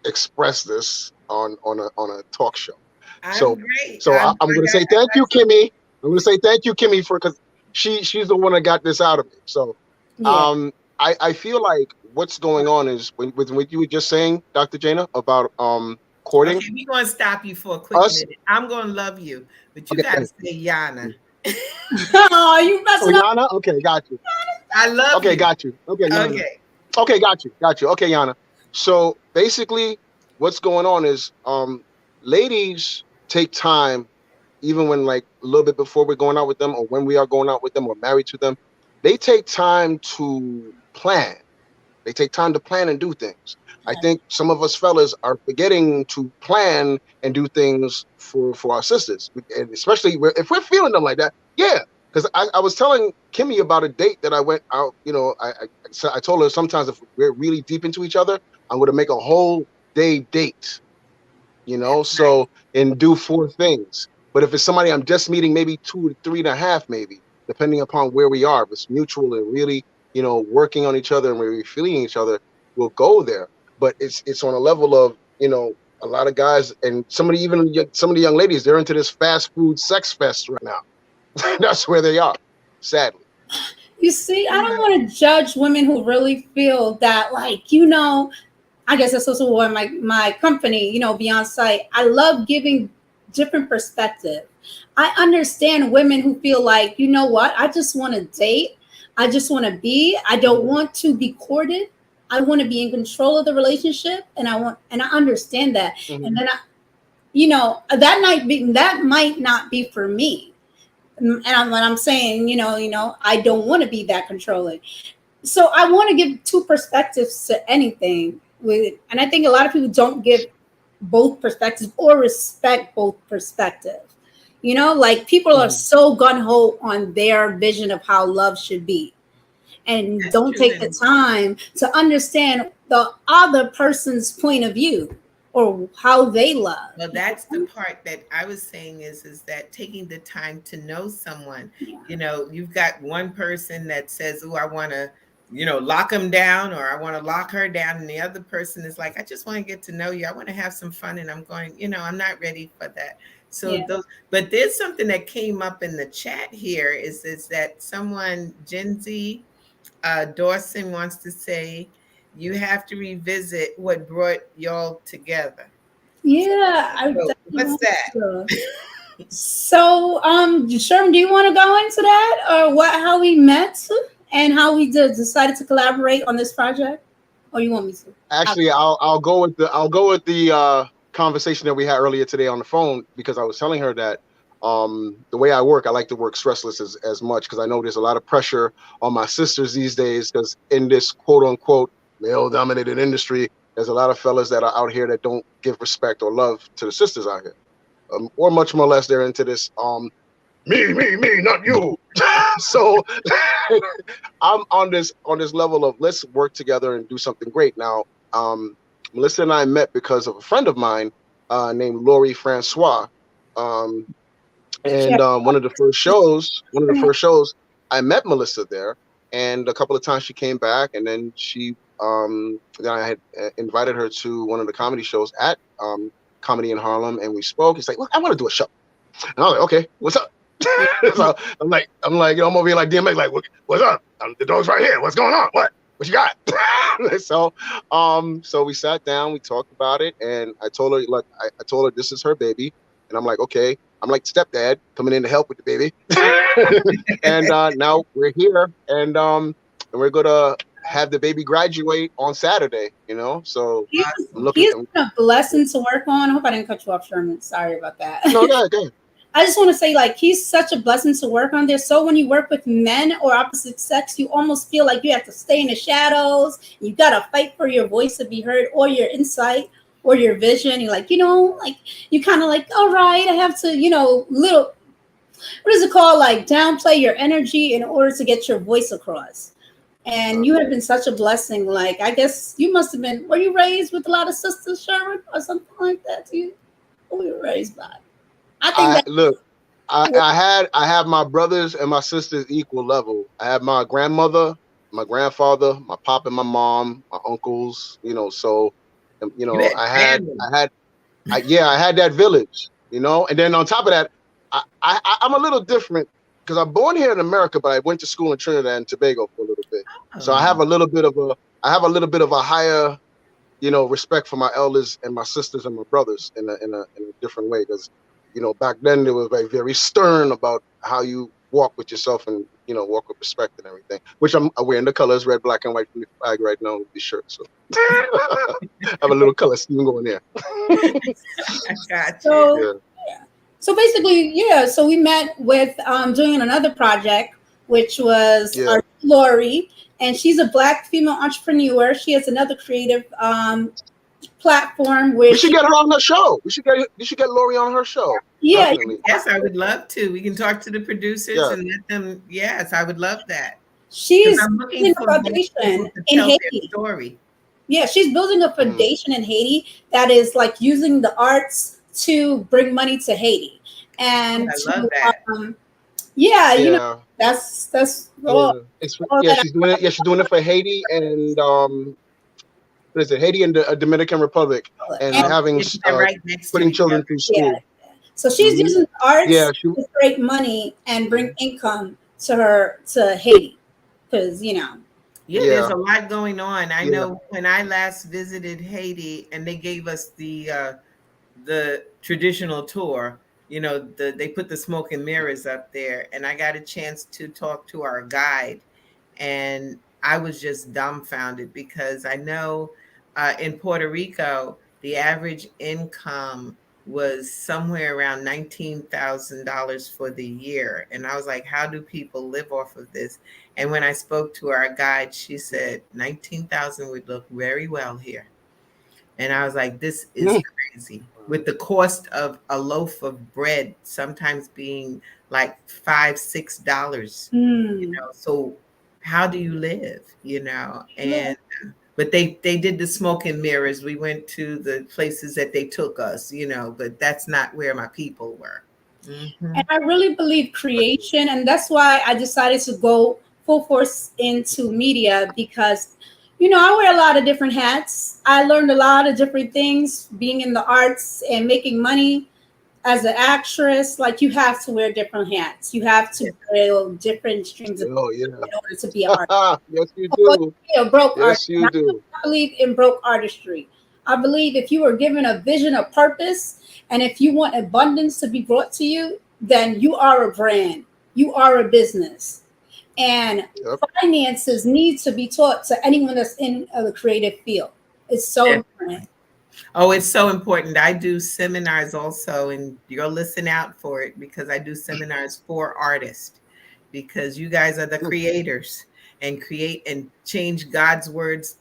expressed this on a talk show. I'm going to say thank you, Kimmy. I'm going to say thank you, Kimmy, because she's the one that got this out of me. So I feel like what's going on is with what you were just saying, Dr. Jana, about courting. Okay, we're going to stop you for a quick minute. I'm going to love you, but you got to say Jana. Oh, you messing up. Jana? Okay, got you. I love you. Okay, got you. Okay, Jana. Okay, got you. Okay, Jana. So basically what's going on is ladies take time, even when like a little bit before we're going out with them, or when we are going out with them or married to them, they take time to plan. They take time to plan and do things. I think some of us fellas are forgetting to plan and do things for our sisters, and especially if we're feeling them like that. Yeah, because I was telling Kimmy about a date that I went out. You know, I told her sometimes if we're really deep into each other, I'm going to make a whole day date. You know, so and do 4 things. But if it's somebody I'm just meeting, maybe 2 to 3.5, maybe depending upon where we are. If it's mutual and really, you know, working on each other and we're feeling each other, we'll go there. But it's on a level of, you know, a lot of guys and some of the young ladies, they're into this fast food sex fest right now. That's where they are, sadly. You see, I don't want to judge women who really feel that, like, you know, I guess that's also why my company, you know, Beyond Sight, I love giving different perspective. I understand women who feel like, you know what, I just want to date. I just want to be, I don't want to be courted. I want to be in control of the relationship, and I understand that. Mm-hmm. And then you know, that might not be for me. And when I'm saying, you know, I don't want to be that controlling. So I want to give 2 perspectives to anything and I think a lot of people don't give both perspectives or respect both perspectives. You know, like people are so gung-ho on their vision of how love should be, and don't take the time to understand the other person's point of view or how they love. Well, that's the part that I was saying is that taking the time to know someone. You know, you've got one person that says, oh, I want to, you know, lock him down, or I want to lock her down. And the other person is like, I just want to get to know you. I want to have some fun. And I'm going, you know, I'm not ready for that. So but there's something that came up in the chat here is that someone, Gen Z, Dawson wants to say, you have to revisit what brought y'all together. Yeah. So, what's that? So, Sherman, do you want to go into that, or how we met and how we decided to collaborate on this project, or you want me to? Actually, I'll go with the conversation that we had earlier today on the phone, because I was telling her that the way I work, I like to work stressless as much, because I know there's a lot of pressure on my sisters these days, because in this quote unquote male dominated industry, there's a lot of fellas that are out here that don't give respect or love to the sisters out here, or much more or less they're into this me, not you. So I'm on this level of let's work together and do something great. Now, Melissa and I met because of a friend of mine named Lori Francois. And one of the first shows, I met Melissa there, and a couple of times she came back, and then then I had invited her to one of the comedy shows at Comedy in Harlem, and we spoke. He's like, look, I want to do a show. And I was like, okay, what's up? So I'm like, you know, I'm over here like DMX, like, what's up? The dog's right here. What's going on? What you got? So we sat down, we talked about it, and I told her, like, I told her this is her baby, and I'm like, okay, I'm like stepdad coming in to help with the baby, and now we're here, and we're gonna have the baby graduate on Saturday. You know, so he's a blessing to work on. I hope I didn't cut you off, Sherman. Sorry about that. No, go ahead. I just want to say, like, he's such a blessing to work on this. So when you work with men or opposite sex, you almost feel like you have to stay in the shadows. You got to fight for your voice to be heard, or your insight, or your vision. You're like, you know, like, you kind of like, all right, I have to, you know, what is it called? Like, downplay your energy in order to get your voice across. And you have been such a blessing. Like, I guess you must have been, were you raised with a lot of sisters, Sherman, or something like that too? Who were you raised by? I have my brothers and my sisters equal level. I have my grandmother, my grandfather, my pop and my mom, my uncles, you know, so, you know, I had that village, you know, and then on top of that, I'm a little different because I'm born here in America, but I went to school in Trinidad and Tobago for a little bit. So I have a little bit of a higher, you know, respect for my elders and my sisters and my brothers in a different way, because, you know, back then they were very stern about how you walk with yourself and, you know, walk with respect and everything, which I'm wearing the colors red, black, and white from the flag right now with the shirt. So I have a little color scheme going there. I got you. So, so basically, so we met with doing another project, which was our Lori, and she's a Black female entrepreneur. She has another creative platform where we should get her on the show. We should get Lori on her show. Yeah. Definitely. Yes, I would love to. We can talk to the producers Yeah. and let them. Yes, I would love that. 'Cause She's I'm looking in for a more foundation people to in tell their Haiti. story. Yeah, she's building a foundation in Haiti that is like using the arts to bring money to Haiti. And I love that. you know, that's all, she's doing it. Yeah, she's doing it for Haiti and what is it? Haiti and the Dominican Republic, and having right next putting to children through school. Yeah. So she's using arts she- to create money and bring income to Haiti, because there's a lot going on. I know when I last visited Haiti and they gave us the traditional tour, they put the smoke and mirrors up there, and I got a chance to talk to our guide, and I was just dumbfounded because I know in Puerto Rico the average income was somewhere around $19,000 for the year, and I was like, how do people live off of this? And when I spoke to our guide, she said 19,000 would look very well here. And I was like, this is crazy. With the cost of a loaf of bread sometimes being like $5-6, so how do you live, and but they did the smoke and mirrors. We went to the places that they took us, but that's not where my people were. And I really believe creation, and that's why I decided to go full force into media, because I wear a lot of different hats. I learned a lot of different things being in the arts and making money as an actress. Like, you have to wear different hats. You have to build different streams of income in order to be an artist. Yes, you do. Broke yes, artist. you do. I believe in broke artistry. I believe if you were given a vision, a purpose, and if you want abundance to be brought to you, then you are a brand. You are a business. And finances need to be taught to anyone that's in the creative field. It's so important. Oh, it's so important. I do seminars also, and you'll listen out for it, because I do seminars for artists, because you guys are the creators and create and change God's words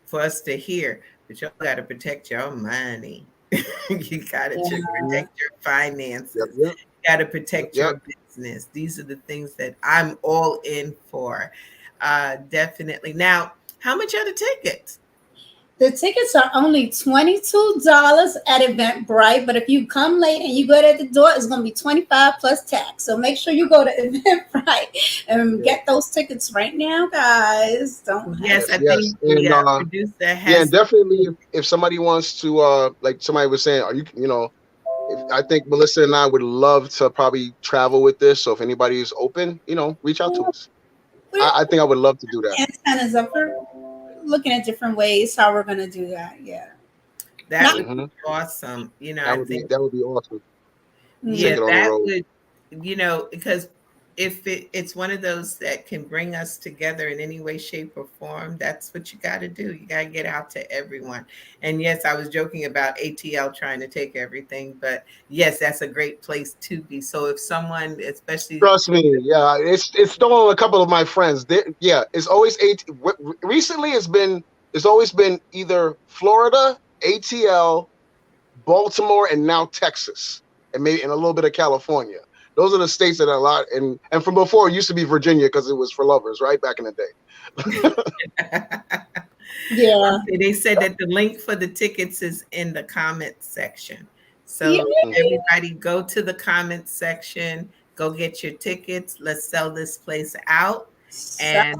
for us to hear. But y'all got to protect your money. You got to protect your finances. You got to protect your business. These are the things that I'm all in for. Definitely. Now, how much are the tickets? The tickets are only $22 at Eventbrite, but if you come late and you go at the door, it's going to be $25 plus tax. So make sure you go to Eventbrite and get those tickets right now, guys. Don't. Yes, I think the producer has. Yeah, definitely. If somebody wants to, like somebody was saying, I think Melissa and I would love to probably travel with this. So if anybody is open, reach out to us. I think I would love to do that. Antennas up. We're looking at different ways how we're going to do that. Yeah. That would be awesome. That would be awesome. Yeah, that would, because if it's one of those that can bring us together in any way, shape, or form, that's what you got to do. You got to get out to everyone. And yes, I was joking about ATL trying to take everything, but yes, that's a great place to be. So if someone, especially, trust me, it's stolen a couple of my friends. It's always recently it's always been either Florida, ATL, Baltimore, and now Texas, and maybe a little bit of California. Those are the states that are a lot, and from before it used to be Virginia because it was for lovers, right, back in the day. Yeah. They said that the link for the tickets is in the comments section. So everybody go to the comments section, go get your tickets. Let's sell this place out. And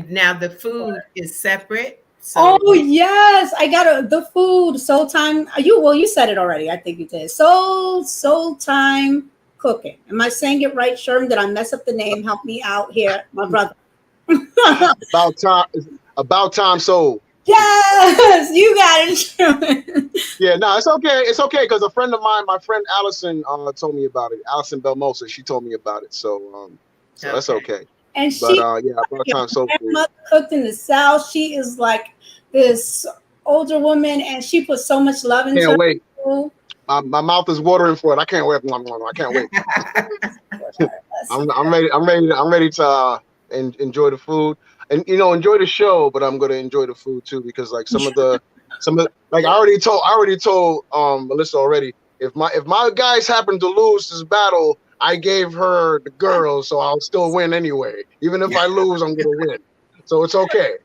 now the food is separate. So yes, I got the food. Soul Time. You said it already. I think you did. Soul Time Cooking. Am I saying it right, Sherm? Did I mess up the name? Help me out here, my brother. About time soul. Yes, you got it. Yeah, no, it's okay. It's okay because a friend of mine, my friend Allison, told me about it. Allison Belmosa, she told me about it. So that's okay. And about time soul food. Cooked in the South. She is like this older woman, and she put so much love into Can't wait. Food. My mouth is watering for it. I can't wait. I can't wait. I'm ready. I'm ready to and enjoy the food, and enjoy the show. But I'm gonna enjoy the food too, because like some of like I already told Melissa already. If my guys happen to lose this battle, I gave her the girl, so I'll still win anyway. Even if I lose, I'm gonna win. So it's okay.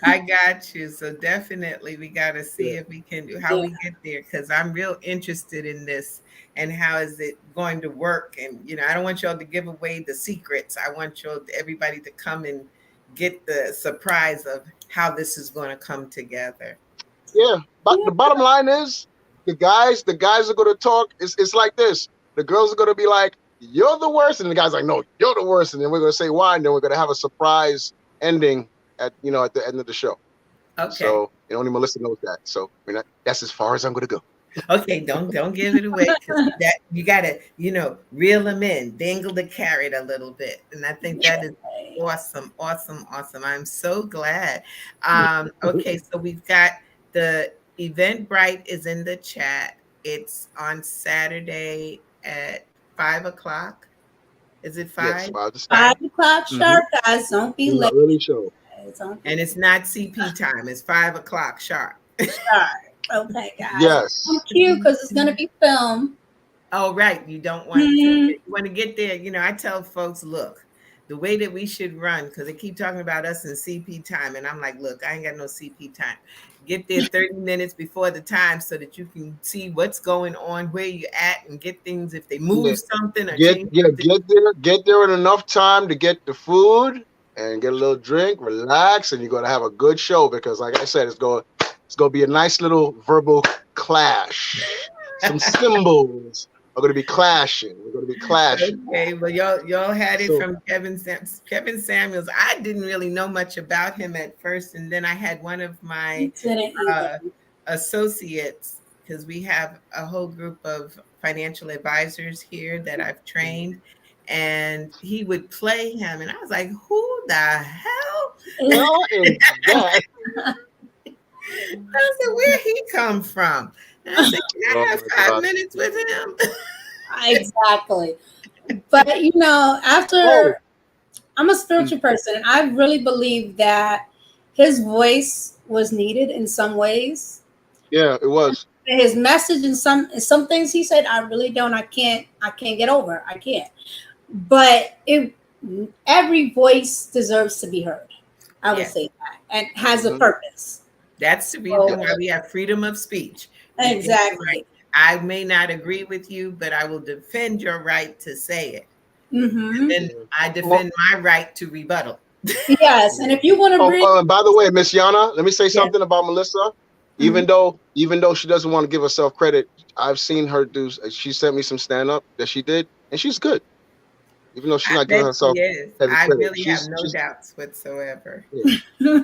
I got you. So definitely we got to see if we can do how we get there, because I'm real interested in this and how is it going to work. And I don't want y'all to give away the secrets. I want everybody to come and get the surprise of how this is going to come together. Yeah, but the bottom line is the guys are gonna talk. It's like this. The girls are gonna be like, "You're the worst," and the guys are like, "No, you're the worst," and then we're gonna say why, and then we're gonna have a surprise ending at the end of the show. Okay. So only Melissa knows that. So that's as far as I'm gonna go. Okay, don't give it away, because that you gotta reel them in, dangle the carrot a little bit, and I think that is awesome. I'm so glad. Okay, so we've got the Eventbrite is in the chat. It's on Saturday at 5:00. Is it 5? Yes, 5 o'clock sharp, guys. Don't be late. Really show. And it's not CP time. It's 5:00 sharp. Okay, guys. Yes. I'm cute because it's gonna be filmed. Oh, right. You don't want to get there. I tell folks, look, the way that we should run, because they keep talking about us in CP time, and I'm like, look, I ain't got no CP time. Get there 30 minutes before the time so that you can see what's going on, where you're at, and get things if they move something or get there in enough time to get the food and get a little drink, relax, and you're gonna have a good show, because like I said, it's gonna be a nice little verbal clash. Some symbols are gonna be clashing. We're gonna be clashing. Okay, well, y'all had it from Kevin Samuels. I didn't really know much about him at first, and then I had one of my associates, because we have a whole group of financial advisors here that I've trained, and he would play him, and I was like, who the hell? Is that? I said, where he come from? And I said, can I have 5 minutes with him? Exactly. But after I'm a spiritual person, and I really believe that his voice was needed in some ways. Yeah, it was. His message and some things he said, I really don't. I can't get over. I can't. But every voice deserves to be heard. I would say that, and has a purpose. That's the reason why we have freedom of speech. Exactly. I may not agree with you, but I will defend your right to say it. And then I defend my right to rebuttal. Yes, and if you want to bring. By the way, Miss Jana, let me say something about Melissa. Even though she doesn't want to give herself credit, I've seen her do. She sent me some stand up that she did, and she's good. Even though she's not giving herself heavy credit. I really have no doubts whatsoever. Yeah.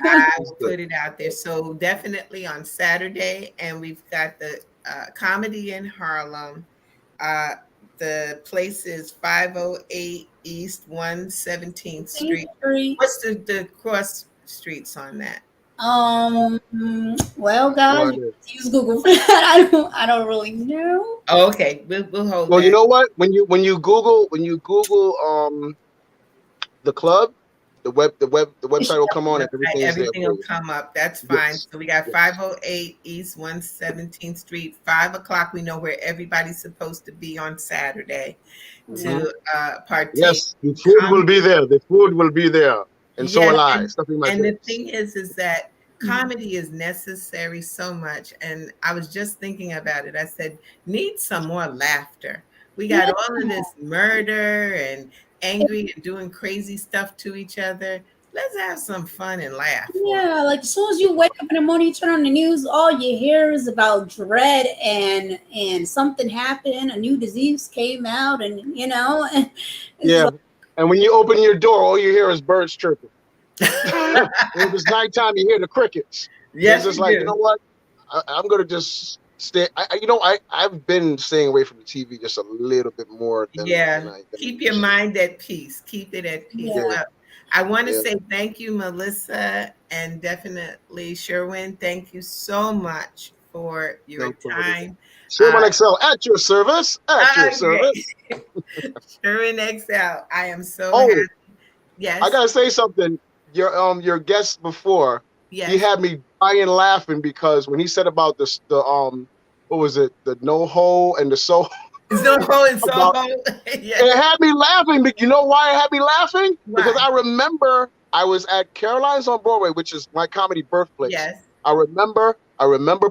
I will put it out there. So definitely on Saturday, and we've got the Comedy in Harlem. The place is 508 East 117th Street. What's the cross streets on that? Well, guys, use Google for that. I don't really know. Oh, okay. We'll hold. Well, that. You know what? When you Google the club, the website will come on and everything will come up. That's fine. So we got 508 East 117th Street, 5:00. We know where everybody's supposed to be on Saturday to partake. Yes, the food will be there. The food will be there. And so will I. And the thing is that comedy is necessary so much. And I was just thinking about it. I said, need some more laughter. We got all of this murder and angry and doing crazy stuff to each other. Let's have some fun and laugh. Yeah, like as soon as you wake up in the morning, you turn on the news, all you hear is about dread and something happened, a new disease came out, and yeah. And when you open your door, all you hear is birds chirping. When it's nighttime, you hear the crickets. Yes, it's just like, you know what? I'm gonna just stay. I've been staying away from the TV just a little bit more. Keep your mind at peace. Keep it at peace. Yeah. Well, I want to say thank you, Melissa, and definitely Sherwin. Thank you so much for your time. Sherwin XL at your service. At your service. Sherwin XL. I am so happy Yes. I gotta say something. Your guest before, Yes. he had me dying laughing because when he said about the what was it, the no hole and the so. Soho and Soho. Yes. It had me laughing, but you know why it had me laughing? Why? Because I remember I was at Caroline's on Broadway, which is my comedy birthplace. Yes. I remember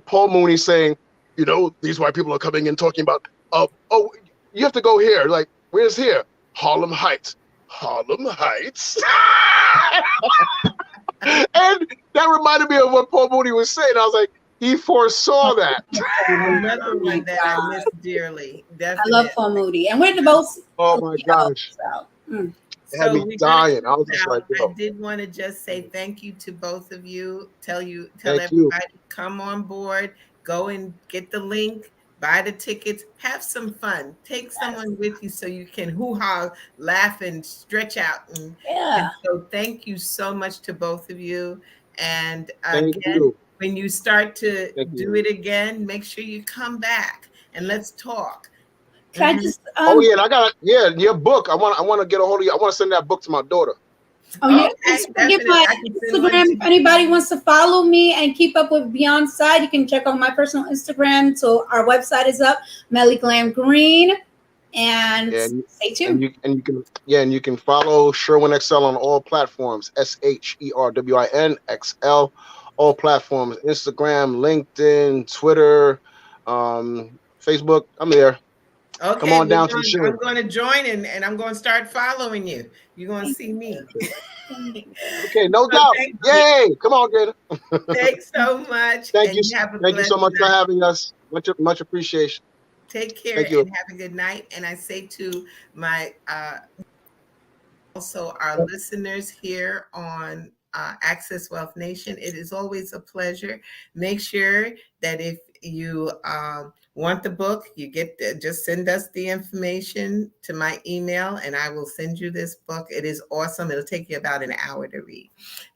Paul Mooney saying, you know, these white people are coming in talking about, oh, you have to go here. Like, where's here? Harlem Heights. Harlem Heights. And that reminded me of what Paul Mooney was saying. I was like, he foresaw that. Another one that I miss dearly. Definitely. I love Paul Moody, and we're the most. Oh my gosh. It had me dying. I was just like, yo. I did want to just say thank you to both of you. Tell Thank everybody, come on board, go and get the link, buy the tickets, have some fun. Take someone with you so you can hoo-ha, laugh, and stretch out. And so thank you so much to both of you. And again, when you start to do it again, make sure you come back and let's talk. Can I just? Oh yeah, and I got your book. I want to get a hold of you. I want to send that book to my daughter. Oh yeah, just forget my Instagram. If anybody wants to follow me and keep up with Beyond Side, you can check out my personal Instagram. So our website is up, Melly Glam Green, and stay tuned. And you can follow Sherwin XL on all platforms. SHERWINXL, all platforms: Instagram, LinkedIn, Twitter, Facebook. I'm there. Okay, come on down to the show. I'm going to join and I'm going to start following you. You're going to see me. Okay, no doubt. Yay! Come on, Gator. Thanks so much. Thank you so much for having us. Much appreciation. Take care and have a good night. And I say to my also our listeners here on Access Wealth Nation, it is always a pleasure. Make sure that if you want the book, just send us the information to my email and I will send you this book. It is awesome. It'll take you about an hour to read.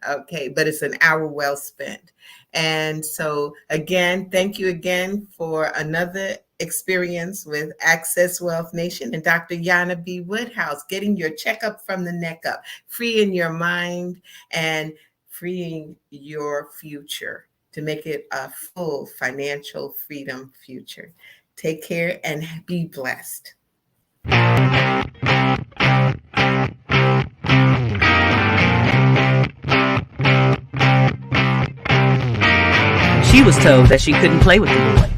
Okay, but it's an hour well spent. And so again, thank you again for another experience with Access Wealth Nation and Dr. Jana B. Woodhouse, getting your checkup from the neck up, freeing your mind and freeing your future to make it a full financial freedom future. Take care and be blessed. She was told that she couldn't play with the boys.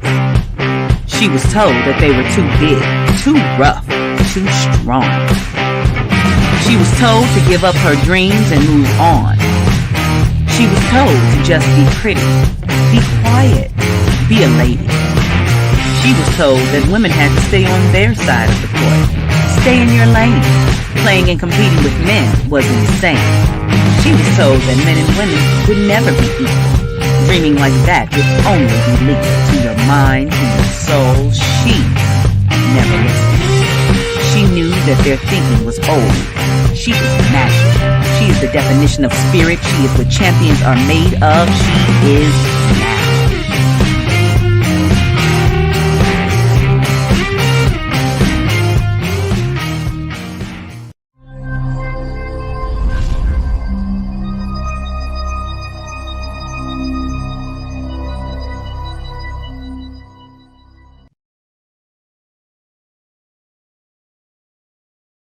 She was told that they were too big, too rough, too strong. She was told to give up her dreams and move on. She was told to just be pretty, be quiet, be a lady. She was told that women had to stay on their side of the court, stay in your lane. Playing and competing with men was insane. She was told that men and women would never be equal. Dreaming like that would only be leaked to your mind, to your soul. She never listened. She knew that their thinking was old. She is magic. She is the definition of spirit. She is what champions are made of. She is